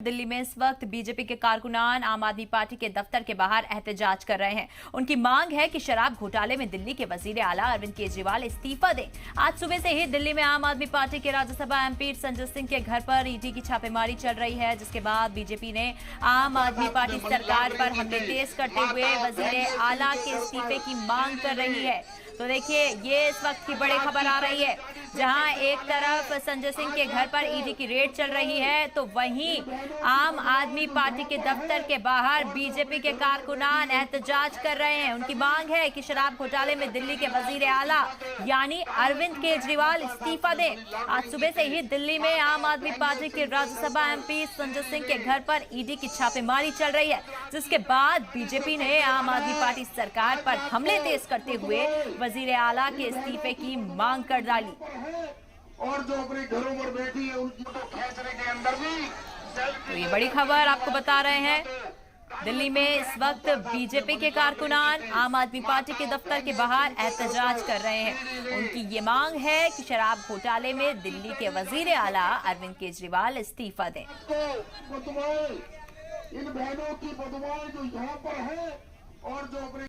दिल्ली में इस वक्त बीजेपी के कारकुनान आम आदमी पार्टी के दफ्तर के बाहर एहतजाज कर रहे हैं। उनकी मांग है कि शराब घोटाले में दिल्ली के वजीर आला अरविंद केजरीवाल इस्तीफा दें। आज सुबह से ही दिल्ली में आम आदमी पार्टी के राज्यसभा एमपी संजय सिंह के घर पर ईडी की छापेमारी चल रही है, जिसके बाद बीजेपी ने आम आदमी पार्टी सरकार पर हमले तेज करते हुए वजीर आला के इस्तीफे की मांग कर रही है। तो देखिए, ये इस वक्त की बड़ी खबर आ रही है, जहां एक तरफ संजय सिंह के घर पर ईडी की रेड चल रही है, तो वहीं आम आदमी पार्टी के दफ्तर के बाहर बीजेपी के कारकुनान एहतजाज कर रहे हैं। उनकी मांग है कि शराब घोटाले में दिल्ली के वजीर आला यानी अरविंद केजरीवाल इस्तीफा दें। आज सुबह से ही दिल्ली में आम आदमी पार्टी के राज्यसभा एमपी संजय सिंह के घर पर ईडी की छापेमारी चल रही है, जिसके बाद बीजेपी ने आम आदमी पार्टी सरकार पर हमले तेज करते हुए वजीर आला के इस्तीफे की मांग कर डाली। और जो अपने घरों पर बैठी है उनकी तो फैसले के अंदर भी। तो ये बड़ी खबर आपको बता रहे हैं, दिल्ली में इस वक्त बीजेपी के कारकुनान आम आदमी पार्टी के दफ्तर के बाहर एहतजाज कर रहे हैं। उनकी ये मांग है कि शराब घोटाले में दिल्ली के वजीर आला अरविंद केजरीवाल इस्तीफा दें। इन बहनों की बदमाश जो यहाँ पर है और जो अपने